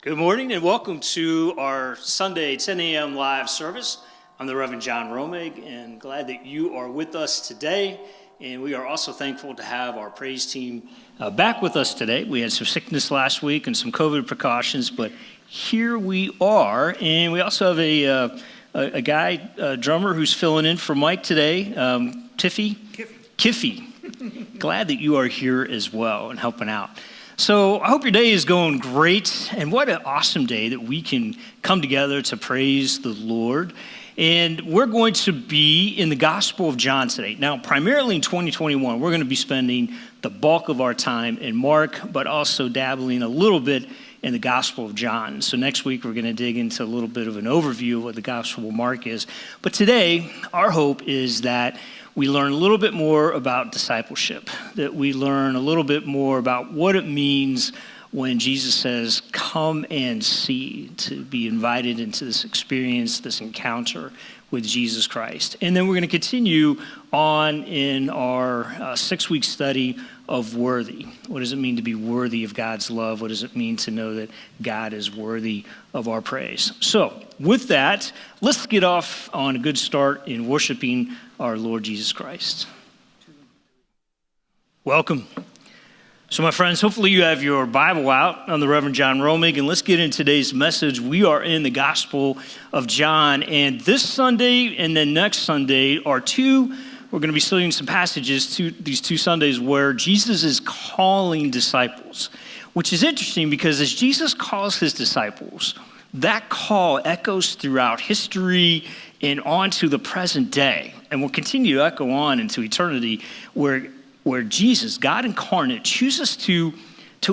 Good morning and welcome to our Sunday 10 a.m. live service. I'm the Reverend John Romig and glad that you are with us today. And we are also thankful to have our praise team back with us today. We had some sickness last week and some COVID precautions, but here we are. And we also have a guy, a drummer who's filling in for Mike today, Kiffy. Glad that you are here as well and helping out. So I hope your day is going great, and what an awesome day that we can come together to praise the Lord. And we're going to be in the Gospel of John today. Now, primarily in 2021, we're going to be spending the bulk of our time in Mark, but also dabbling a little bit in the Gospel of John. So next week, we're going to dig into a little bit of an overview of what the Gospel of Mark is. But today, our hope is that we learn a little bit more about discipleship, that we learn a little bit more about what it means when Jesus says, come and see, to be invited into this experience, this encounter with Jesus Christ. And then we're going to continue on in our 6-week study of worthy. What does it mean to be worthy of God's love? What does it mean to know that God is worthy of our praise? So with that, let's get off on a good start in worshiping our Lord Jesus Christ. Welcome. So my friends, hopefully you have your Bible out. I'm the Reverend John Romig, and let's get into today's message. We are in the Gospel of John, and this Sunday and then next Sunday are we're going to be studying some passages these 2 Sundays where Jesus is calling disciples, which is interesting because as Jesus calls his disciples, that call echoes throughout history and on to the present day, and will continue to echo on into eternity where Jesus, God incarnate, chooses to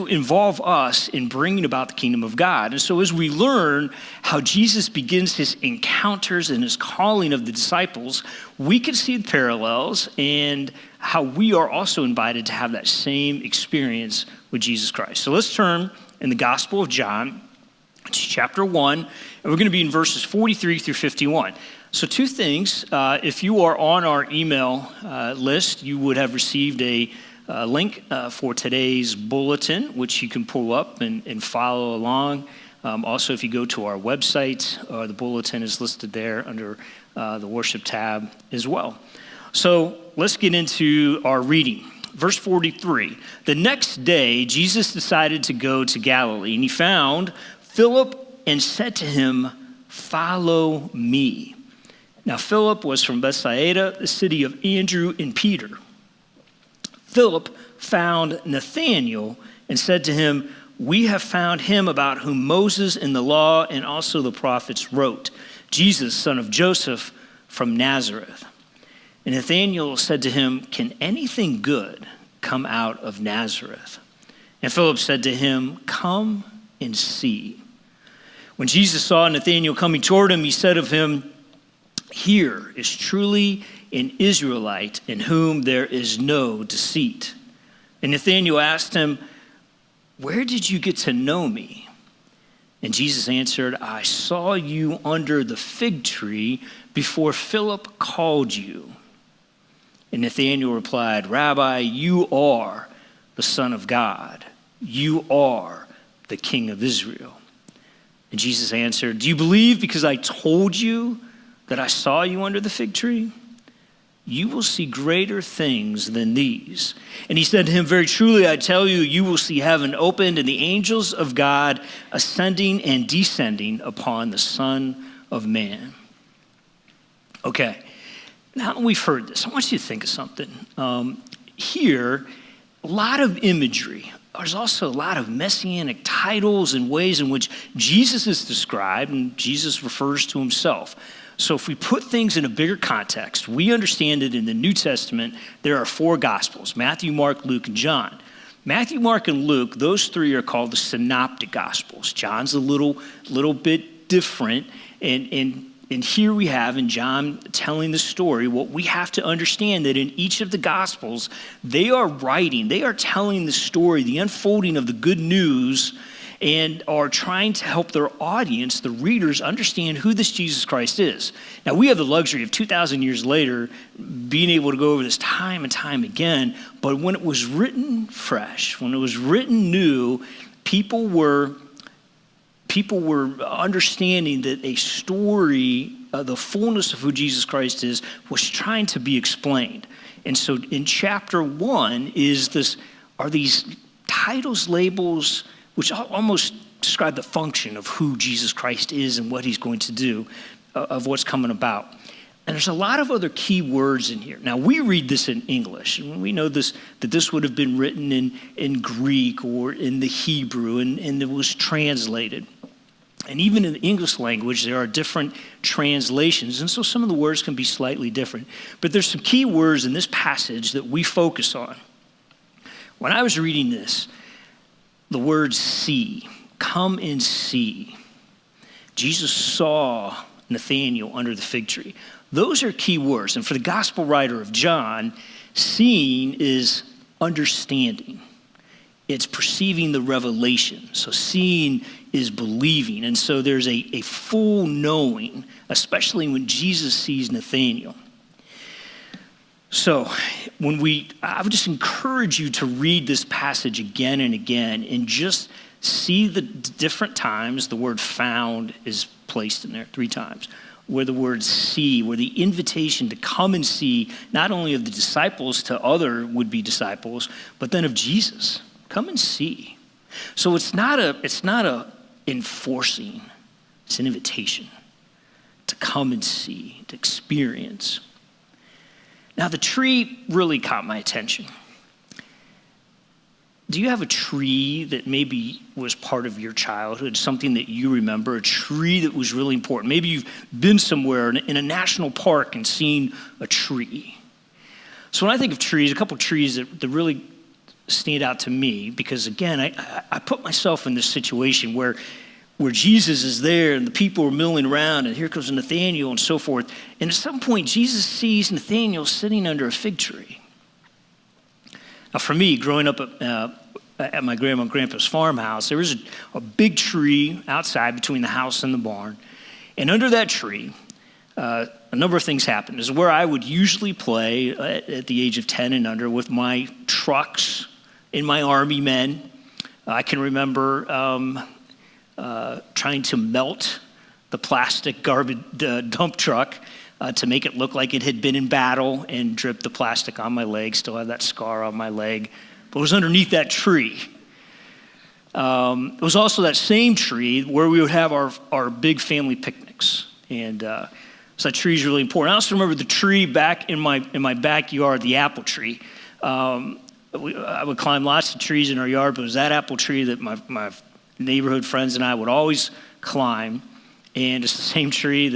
involve us in bringing about the kingdom of God. And so as we learn how Jesus begins his encounters and his calling of the disciples, we can see the parallels and how we are also invited to have that same experience with Jesus Christ. So let's turn in the Gospel of John to chapter 1, and we're going to be in verses 43 through 51. So 2 things. If you are on our email list, you would have received a link for today's bulletin, which you can pull up and follow along. Also, if you go to our website, the bulletin is listed there under the worship tab as well. So let's get into our reading. Verse 43, the next day, Jesus decided to go to Galilee, and he found Philip and said to him, "Follow me." Now, Philip was from Bethsaida, the city of Andrew and Peter. Philip found Nathanael and said to him, "We have found him about whom Moses in the law and also the prophets wrote, Jesus, son of Joseph from Nazareth." And Nathanael said to him, "Can anything good come out of Nazareth?" And Philip said to him, "Come and see." When Jesus saw Nathanael coming toward him, he said of him, "Here is truly an Israelite in whom there is no deceit." And Nathanael asked him, "Where did you get to know me?" And Jesus answered, "I saw you under the fig tree before Philip called you." And Nathanael replied, "Rabbi, you are the Son of God. You are the King of Israel." And Jesus answered, "Do you believe because I told you that I saw you under the fig tree? You will see greater things than these." And he said to him, "Very truly, I tell you, you will see heaven opened and the angels of God ascending and descending upon the Son of Man." Okay, now that we've heard this, I want you to think of something. Here, a lot of imagery. There's also a lot of messianic titles and ways in which Jesus is described, and Jesus refers to himself. So if we put things in a bigger context, we understand that in the New Testament, there are 4 Gospels: Matthew, Mark, Luke, and John. Matthew, Mark, and Luke, those 3 are called the Synoptic Gospels. John's a little bit different, and here we have in John telling the story, what we have to understand that in each of the Gospels, they are telling the story, the unfolding of the good news, and are trying to help their audience, the readers, understand who this Jesus Christ is. Now, we have the luxury of 2,000 years later being able to go over this time and time again, but when it was written fresh, when it was written new, people were people were understanding that a story, the fullness of who Jesus Christ is, was trying to be explained. And so in chapter 1 are these titles, labels, which almost describe the function of who Jesus Christ is and what he's going to do, of what's coming about. And there's a lot of other key words in here. Now, we read this in English, and we know that this would have been written in Greek or in the Hebrew, and it was translated. And even in the English language, there are different translations, and so some of the words can be slightly different. But there's some key words in this passage that we focus on. When I was reading this, the word see, come and see. Jesus saw Nathanael under the fig tree. Those are key words. And for the gospel writer of John, seeing is understanding. It's perceiving the revelation. So seeing is believing. And so there's a full knowing, especially when Jesus sees Nathanael. So I would just encourage you to read this passage again and again and just see the different times the word found is placed in there 3 times. Where the word see, where the invitation to come and see, not only of the disciples to other would-be disciples, but then of Jesus. Come and see. So it's not a enforcing, it's an invitation to come and see, to experience. Now the tree really caught my attention. Do you have a tree that maybe was part of your childhood, something that you remember, a tree that was really important? Maybe you've been somewhere in a national park and seen a tree. So when I think of trees, a couple of trees that really stand out to me, because again, I put myself in this situation where Jesus is there and the people are milling around and here comes Nathanael and so forth. And at some point, Jesus sees Nathanael sitting under a fig tree. Now, for me, growing up at my grandma and grandpa's farmhouse, there was a big tree outside between the house and the barn. And under that tree, a number of things happened. This is where I would usually play at the age of 10 and under with my trucks and my army men. I can remember trying to melt the plastic garbage dump truck to make it look like it had been in battle and drip the plastic on my leg. Still have that scar on my leg. But it was underneath that tree. It was also that same tree where we would have our big family picnics. And so that tree is really important. I also remember the tree back in my backyard, the apple tree. I would climb lots of trees in our yard, but it was that apple tree that my neighborhood friends and I would always climb. And it's the same tree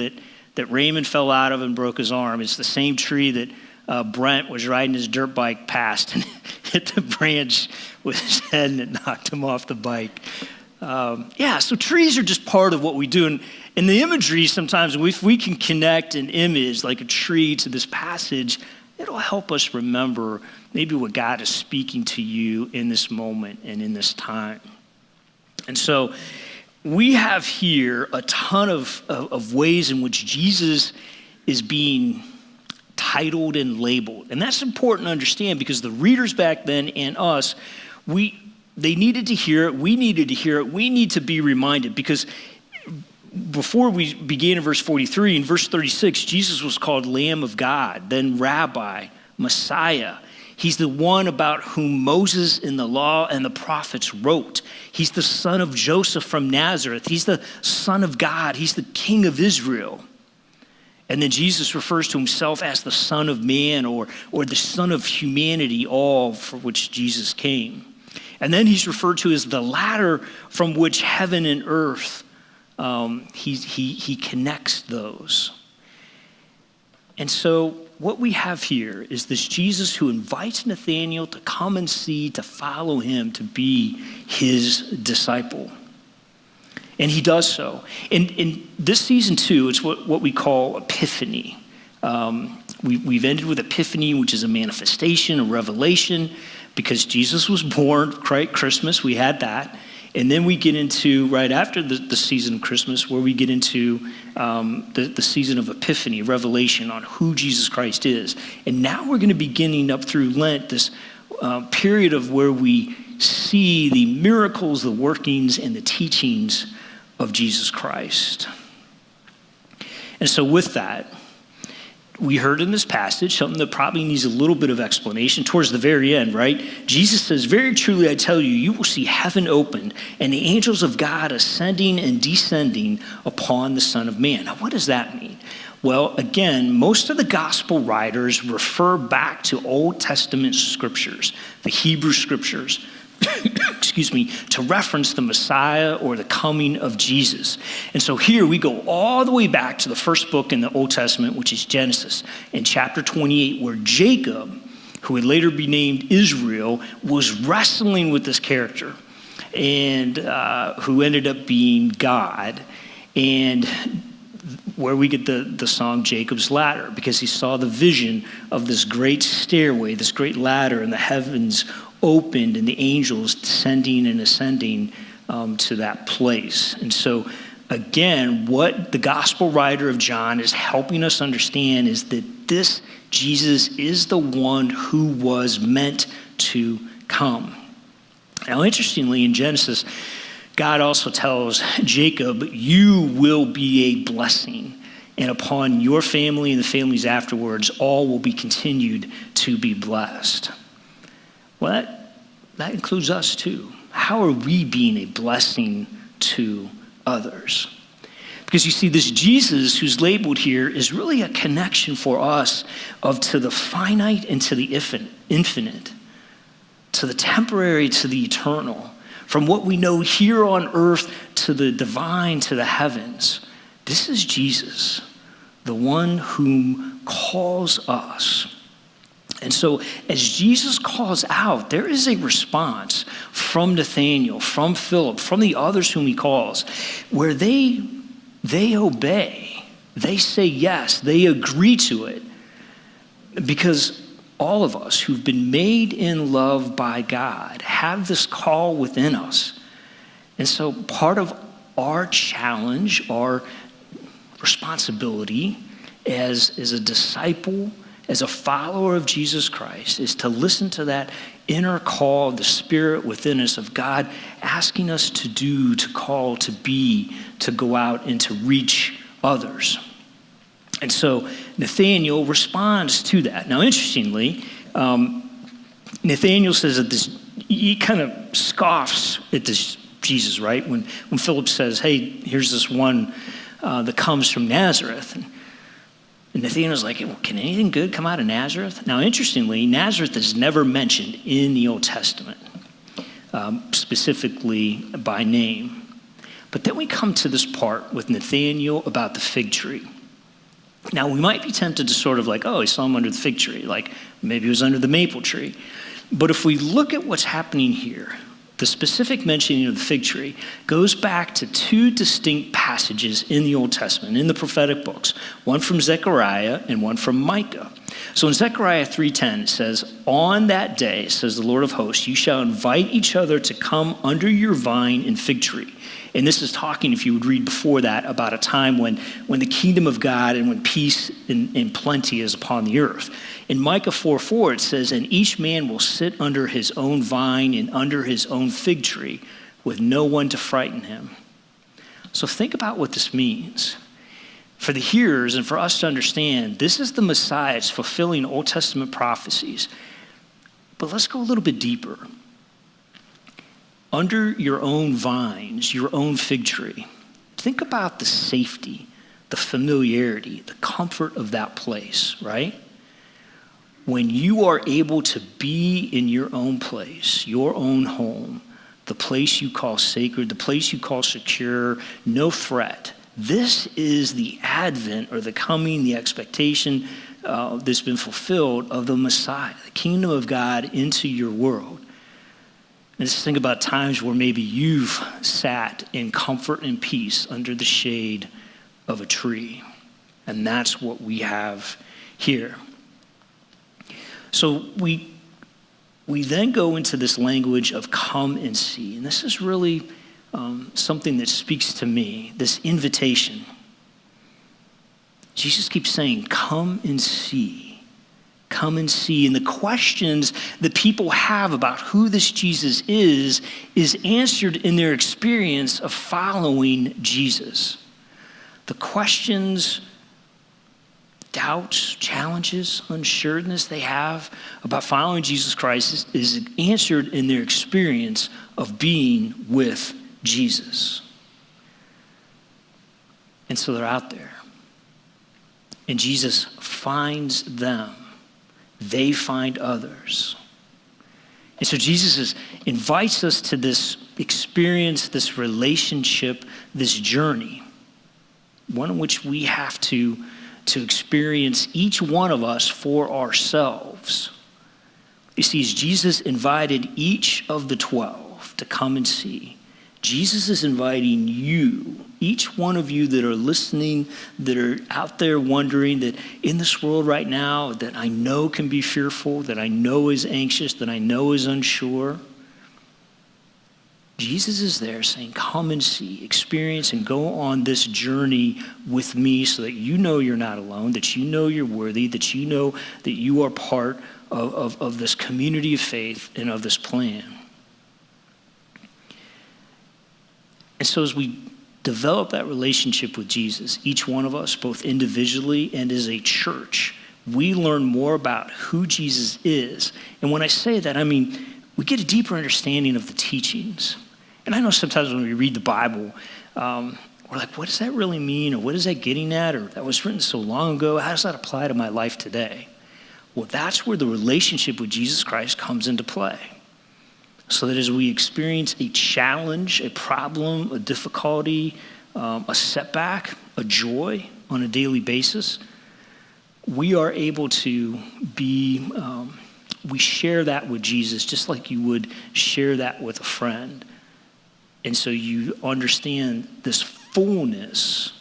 that Raymond fell out of and broke his arm. It's the same tree that Brent was riding his dirt bike past and hit the branch with his head and it knocked him off the bike. So trees are just part of what we do. And in the imagery, sometimes if we can connect an image like a tree to this passage, it'll help us remember maybe what God is speaking to you in this moment and in this time. And so we have here a ton of ways in which Jesus is being titled and labeled. And that's important to understand because the readers back then and us, they needed to hear it. We needed to hear it. We need to be reminded because before we began in verse 43, in verse 36, Jesus was called Lamb of God, then Rabbi, Messiah. He's the one about whom Moses in the law and the prophets wrote. He's the son of Joseph from Nazareth. He's the son of God. He's the king of Israel. And then Jesus refers to himself as the Son of Man or the Son of humanity, all for which Jesus came. And then he's referred to as the ladder from which heaven and earth, he connects those. And so what we have here is this Jesus who invites Nathanael to come and see, to follow him, to be his disciple. And he does so. In this season 2, it's what we call Epiphany. We've ended with Epiphany, which is a manifestation, a revelation, because Jesus was born, right? Christmas, we had that. And then we get into, right after the season of Christmas, where we get into the season of Epiphany, revelation on who Jesus Christ is. And now we're going to be beginning up through Lent, this period of where we see the miracles, the workings, and the teachings of Jesus Christ. And so with that, we heard in this passage something that probably needs a little bit of explanation towards the very end, right? Jesus says, "Very truly I tell you, you will see heaven opened and the angels of God ascending and descending upon the Son of Man." Now, what does that mean? Well, again, most of the gospel writers refer back to Old Testament scriptures, the Hebrew scriptures, to reference the Messiah or the coming of Jesus. And so here we go all the way back to the first book in the Old Testament, which is Genesis, in chapter 28, where Jacob, who would later be named Israel, was wrestling with this character, and who ended up being God, and where we get the song Jacob's Ladder, because he saw the vision of this great stairway, this great ladder, and the heavens opened and the angels descending and ascending to that place. And so again, what the gospel writer of John is helping us understand is that this Jesus is the one who was meant to come. Now, interestingly, in Genesis, God also tells Jacob, "You will be a blessing, and upon your family and the families afterwards, all will be continued to be blessed." Well, that includes us too. How are we being a blessing to others? Because you see, this Jesus who's labeled here is really a connection for us to the finite and to the infinite, to the temporary, to the eternal, from what we know here on earth to the divine, to the heavens. This is Jesus, the one whom calls us. And so as Jesus calls out, there is a response from Nathanael, from Philip, from the others whom he calls, where they obey. They say yes. They agree to it. Because all of us who've been made in love by God have this call within us. And so part of our challenge, our responsibility as a disciple, as a follower of Jesus Christ, is to listen to that inner call of the Spirit within us of God asking us to do, to call, to be, to go out and to reach others. And so Nathanael responds to that. Now, interestingly, Nathanael says that he kind of scoffs at this Jesus, right? When Philip says, "Hey, here's this one that comes from Nazareth." And Nathanael's like, "Well, can anything good come out of Nazareth?" Now, interestingly, Nazareth is never mentioned in the Old Testament, specifically by name. But then we come to this part with Nathanael about the fig tree. Now, we might be tempted to sort of like, oh, he saw him under the fig tree, like maybe he was under the maple tree. But if we look at what's happening here, the specific mentioning of the fig tree goes back to two distinct passages in the Old Testament, in the prophetic books, one from Zechariah and one from Micah. So in Zechariah 3:10, it says, "On that day, says the Lord of hosts, you shall invite each other to come under your vine and fig tree." And this is talking, if you would read before that, about a time when the kingdom of God and when peace and plenty is upon the earth. In Micah 4:4, it says, "And each man will sit under his own vine and under his own fig tree with no one to frighten him." So think about what this means. For the hearers and for us to understand, this is the Messiah. It's fulfilling Old Testament prophecies. But let's go a little bit deeper. Under your own vines, your own fig tree, think about the safety, the familiarity, the comfort of that place, right? When you are able to be in your own place, your own home, the place you call sacred, the place you call secure, no threat. This is the advent or the coming, the expectation that's been fulfilled of the Messiah, the kingdom of God into your world. And just think about times where maybe you've sat in comfort and peace under the shade of a tree. And that's what we have here. So we then go into this language of come and see. And this is really something that speaks to me, this invitation. Jesus keeps saying, come and see. Come and see. And the questions that people have about who this Jesus is answered in their experience of following Jesus. The questions, doubts, challenges, unsureness they have about following Jesus Christ is answered in their experience of being with Jesus. And so they're out there. And Jesus finds them. They find others. And so Jesus invites us to this experience, this relationship, this journey, one in which we have to experience each one of us for ourselves. You see, as Jesus invited each of the 12 to come and see, Jesus is inviting you, each one of you that are listening, that are out there wondering, that in this world right now that I know can be fearful, that I know is anxious, that I know is unsure. Jesus is there saying, come and see, experience, and go on this journey with me so that you know you're not alone, that you know you're worthy, that you know that you are part of this community of faith and of this plan. And so as we develop that relationship with Jesus, each one of us, both individually and as a church, we learn more about who Jesus is. And when I say that, I mean, we get a deeper understanding of the teachings. And I know sometimes when we read the Bible, we're like, what does that really mean? Or what is that getting at? Or that was written so long ago. How does that apply to my life today? Well, that's where the relationship with Jesus Christ comes into play. So that as we experience a challenge, a problem, a difficulty, a setback, a joy on a daily basis, we are able to be, we share that with Jesus just like you would share that with a friend. And so you understand this fullness,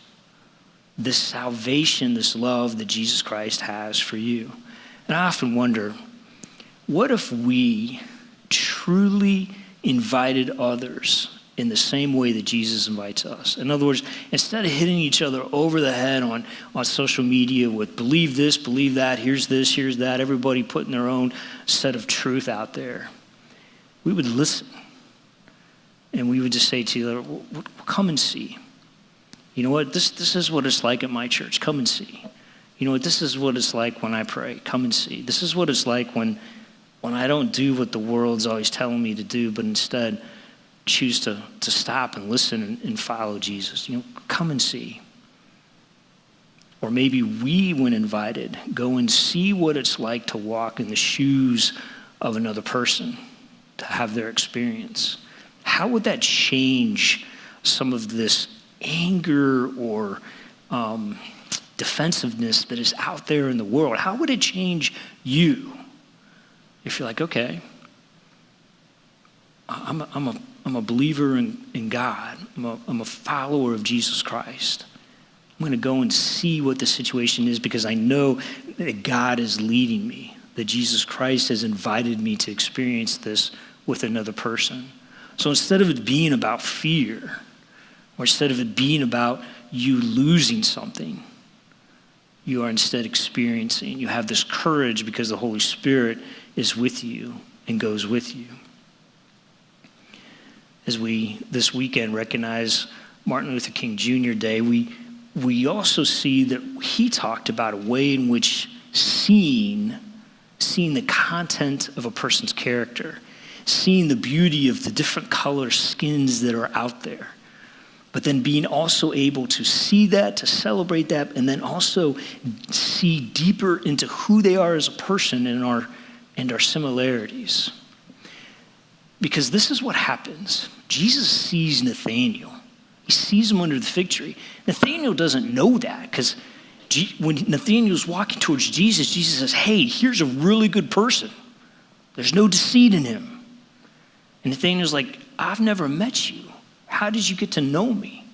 this salvation, this love that Jesus Christ has for you. And I often wonder, what if we truly invited others in the same way that Jesus invites us? In other words, instead of hitting each other over the head on social media with believe this, believe that, here's this, here's that, everybody putting their own set of truth out there, we would listen. And we would just say to you, well, come and see. You know what? This is what it's like at my church. Come and see. You know what? This is what it's like when I pray. Come and see. This is what it's like when I don't do what the world's always telling me to do, but instead choose to stop and listen and follow Jesus. You know, come and see. Or maybe we, when invited, go and see what it's like to walk in the shoes of another person, to have their experience. How would that change some of this anger or defensive-ness that is out there in the world? How would it change you if you're like, okay, I'm a believer in God. I'm a follower of Jesus Christ. I'm going to go and see what the situation is because I know that God is leading me, that Jesus Christ has invited me to experience this with another person. So instead of it being about fear, or instead of it being about you losing something, you are instead experiencing, you have this courage because the Holy Spirit is with you and goes with you. As we this weekend recognize Martin Luther King Jr. Day, we also see that he talked about a way in which seeing the content of a person's character, seeing the beauty of the different color skins that are out there, but then being also able to see that, to celebrate that, and then also see deeper into who they are as a person and our similarities. Because this is what happens. Jesus sees Nathanael. He sees him under the fig tree. Nathanael doesn't know that because when Nathanael's walking towards Jesus, Jesus says, hey, here's a really good person. There's no deceit in him. And Nathanael's like, I've never met you. How did you get to know me?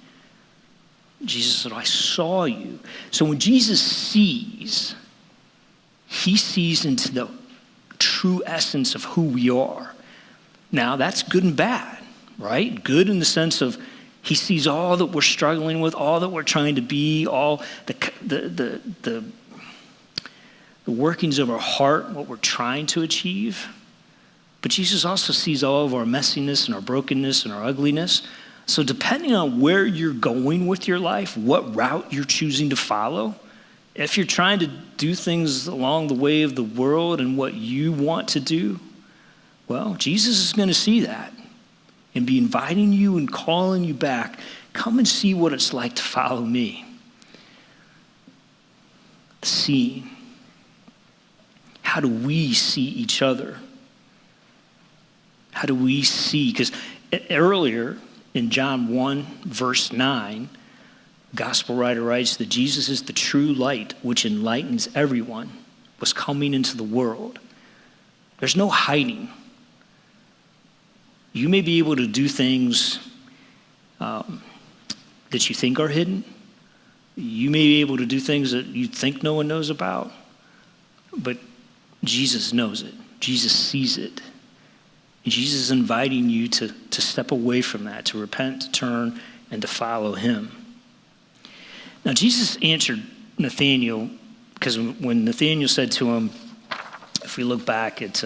Jesus said, I saw you. So when Jesus sees, he sees into the true essence of who we are. Now, that's good and bad, right? Good in the sense of he sees all that we're struggling with, all that we're trying to be, all the the workings of our heart, what we're trying to achieve. But Jesus also sees all of our messiness and our brokenness and our ugliness. So depending on where you're going with your life, what route you're choosing to follow, if you're trying to do things along the way of the world and what you want to do, well, Jesus is going to see that and be inviting you and calling you back. Come and see what it's like to follow me. Seeing. How do we see each other? How do we see? Because earlier in John 1, verse 9, the gospel writer writes that Jesus is the true light which enlightens everyone, was coming into the world. There's no hiding. You may be able to do things that you think are hidden. You may be able to do things that you think no one knows about, but Jesus knows it. Jesus sees it. And Jesus is inviting you to step away from that, to repent, to turn, and to follow him. Now, Jesus answered Nathanael, because when Nathanael said to him, if we look back at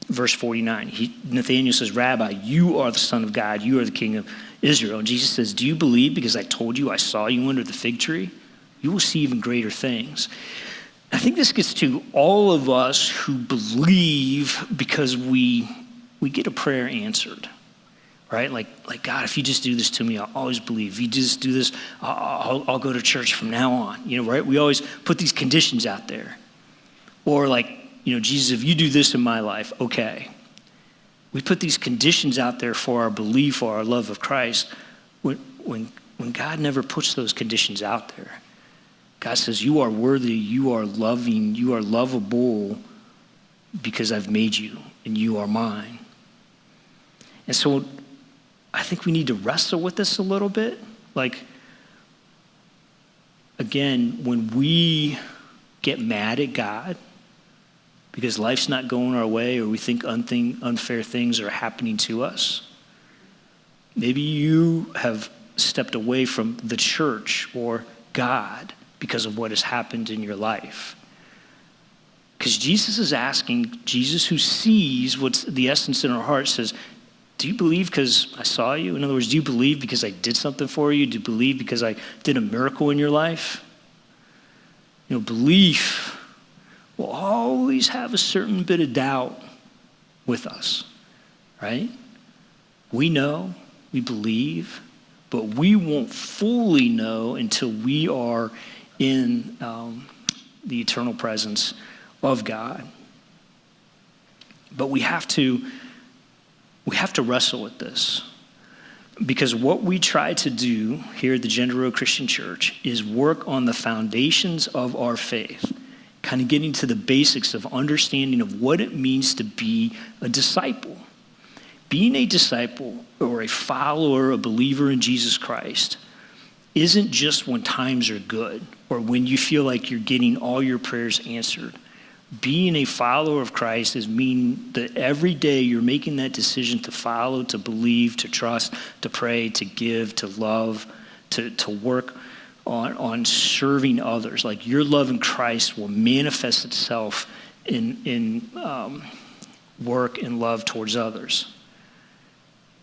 verse 49, Nathanael says, Rabbi, you are the Son of God. You are the King of Israel. And Jesus says, do you believe because I told you I saw you under the fig tree? You will see even greater things. I think this gets to all of us who believe because we get a prayer answered, right? Like God, if you just do this to me, I'll always believe. If you just do this, I'll go to church from now on, right? We always put these conditions out there. Or like, Jesus, if you do this in my life, okay. We put these conditions out there for our belief or our love of Christ when God never puts those conditions out there. God says, you are worthy, you are loving, you are lovable because I've made you and you are mine. And so I think we need to wrestle with this a little bit. Like, again, when we get mad at God because life's not going our way or we think unfair things are happening to us, maybe you have stepped away from the church or God because of what has happened in your life. Because Jesus is asking, Jesus who sees what's the essence in our heart says, do you believe because I saw you? In other words, do you believe because I did something for you? Do you believe because I did a miracle in your life? Belief will always have a certain bit of doubt with us, right? We know, we believe, but we won't fully know until we are in the eternal presence of God. But we have to wrestle with this, because what we try to do here at the Gender Road Christian Church is work on the foundations of our faith, kind of getting to the basics of understanding of what it means to be a disciple. Being a disciple or a follower, a believer in Jesus Christ isn't just when times are good or when you feel like you're getting all your prayers answered. Being a follower of Christ is meaning that every day you're making that decision to follow, to believe, to trust, to pray, to give, to love, to work on serving others. Like your love in Christ will manifest itself in work and love towards others.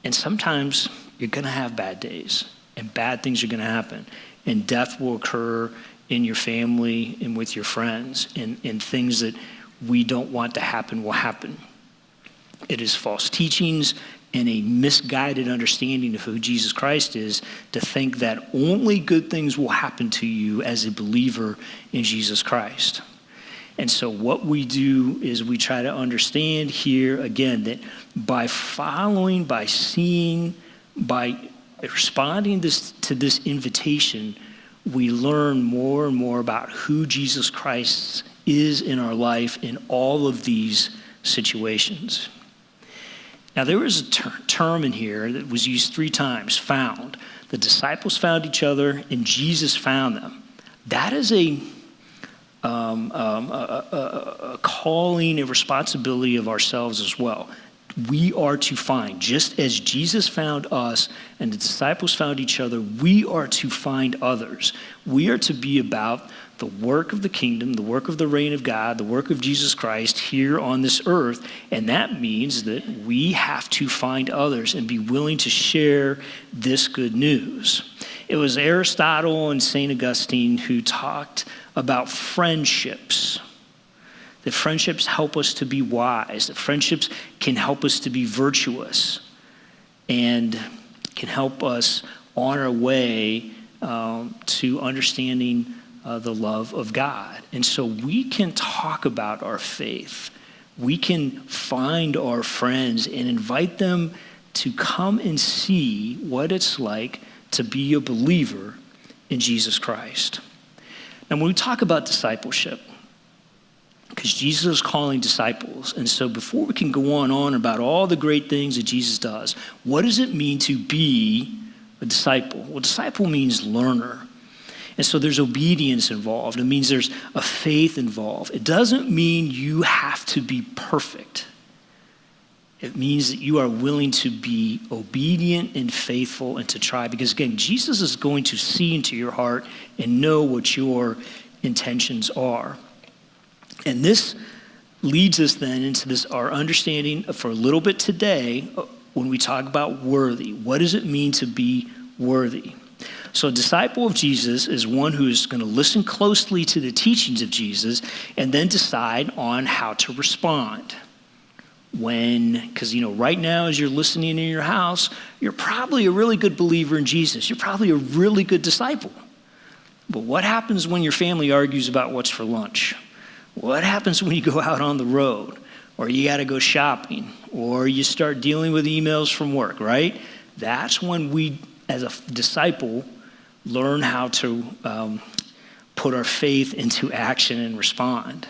And sometimes you're going to have bad days and bad things are going to happen and death will occur in your family and with your friends and things that we don't want to happen will happen. It is false teachings and a misguided understanding of who Jesus Christ is to think that only good things will happen to you as a believer in Jesus Christ. And so what we do is we try to understand here again that by following, by seeing, by responding to this invitation, we learn more and more about who Jesus Christ is in our life in all of these situations. Now, there was a term in here that was used 3 times, found. The disciples found each other, and Jesus found them. That is a calling, a responsibility of ourselves as well. we are to find, just as Jesus found us and the disciples found each other, we are to find others. We are to be about the work of the kingdom, the work of the reign of God, the work of Jesus Christ here on this earth. And that means that we have to find others and be willing to share this good news. It was Aristotle and St. Augustine who talked about friendships. That friendships help us to be wise. That friendships can help us to be virtuous and can help us on our way to understanding the love of God. And so we can talk about our faith. We can find our friends and invite them to come and see what it's like to be a believer in Jesus Christ. Now, when we talk about discipleship, because Jesus is calling disciples, and so before we can go on about all the great things that Jesus does, what does it mean to be a disciple? Well, disciple means learner. And so there's obedience involved. It means there's a faith involved. It doesn't mean you have to be perfect. It means that you are willing to be obedient and faithful and to try. Because again, Jesus is going to see into your heart and know what your intentions are. And this leads us then into this, our understanding for a little bit today when we talk about worthy. What does it mean to be worthy? So a disciple of Jesus is one who is going to listen closely to the teachings of Jesus and then decide on how to respond. Because right now as you're listening in your house, you're probably a really good believer in Jesus. You're probably a really good disciple. But what happens when your family argues about what's for lunch? What happens when you go out on the road? Or you got to go shopping? Or you start dealing with emails from work, right? That's when we, as a disciple, learn how to put our faith into action and respond.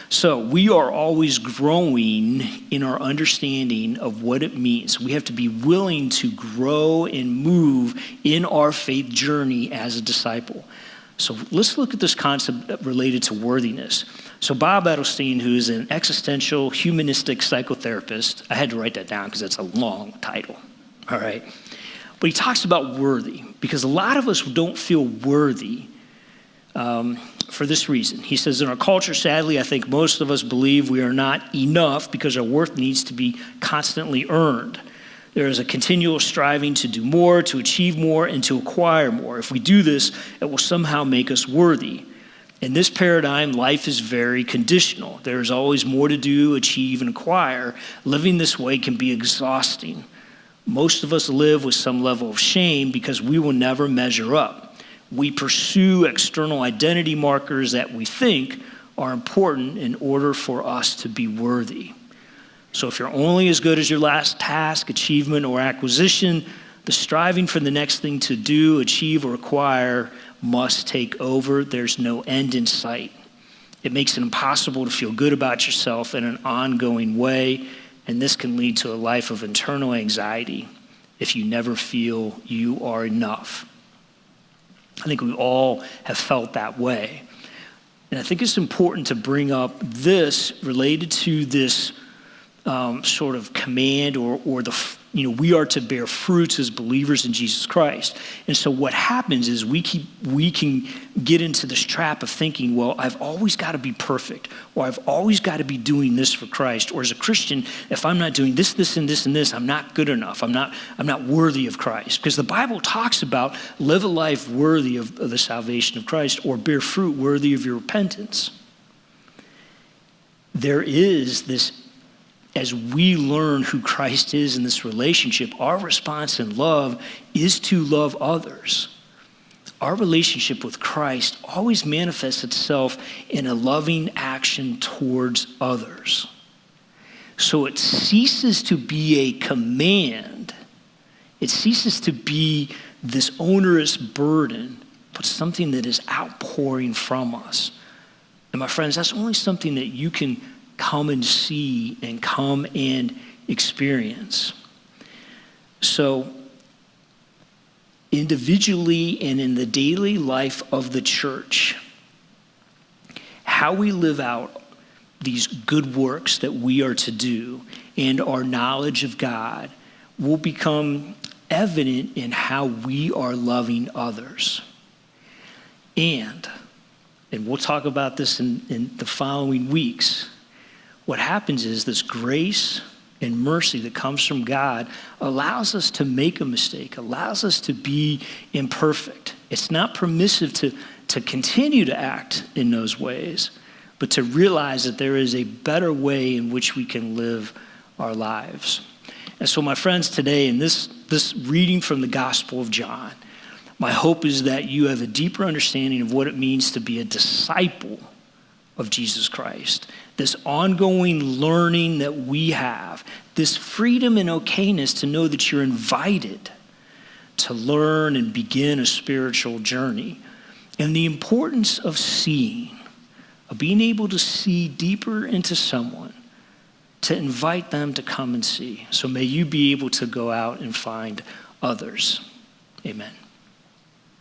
So we are always growing in our understanding of what it means. We have to be willing to grow and move in our faith journey as a disciple. So let's look at this concept related to worthiness. So Bob Edelstein, who is an existential humanistic psychotherapist, I had to write that down because it's a long title, all right? But he talks about worthy because a lot of us don't feel worthy for this reason. He says, in our culture, sadly, I think most of us believe we are not enough because our worth needs to be constantly earned. There is a continual striving to do more, to achieve more, and to acquire more. If we do this, it will somehow make us worthy. In this paradigm, life is very conditional. There is always more to do, achieve, and acquire. Living this way can be exhausting. Most of us live with some level of shame because we will never measure up. We pursue external identity markers that we think are important in order for us to be worthy. So if you're only as good as your last task, achievement, or acquisition, the striving for the next thing to do, achieve, or acquire must take over. There's no end in sight. It makes it impossible to feel good about yourself in an ongoing way, and this can lead to a life of internal anxiety if you never feel you are enough. I think we all have felt that way. And I think it's important to bring up this related to this sort of command or the, we are to bear fruits as believers in Jesus Christ. And so what happens is we can get into this trap of thinking, well, I've always got to be perfect, or I've always got to be doing this for Christ, or as a Christian, if I'm not doing this, this, and this, and this, I'm not good enough. I'm not worthy of Christ. Because the Bible talks about live a life worthy of the salvation of Christ, or bear fruit worthy of your repentance. There is this. As we learn who Christ is in this relationship, our response in love is to love others. Our relationship with Christ always manifests itself in a loving action towards others. So it ceases to be a command. It ceases to be this onerous burden, but something that is outpouring from us. And my friends, that's only something that you can come and see and come and experience. So individually and in the daily life of the church, how we live out these good works that we are to do and our knowledge of God will become evident in how we are loving others. And we'll talk about this in the following weeks, what happens is this grace and mercy that comes from God allows us to make a mistake, allows us to be imperfect. It's not permissive to continue to act in those ways, but to realize that there is a better way in which we can live our lives. And so, my friends, today in this reading from the Gospel of John, my hope is that you have a deeper understanding of what it means to be a disciple of Jesus Christ. This ongoing learning that we have, this freedom and okayness to know that you're invited to learn and begin a spiritual journey, and the importance of seeing, of being able to see deeper into someone, to invite them to come and see. So may you be able to go out and find others. Amen.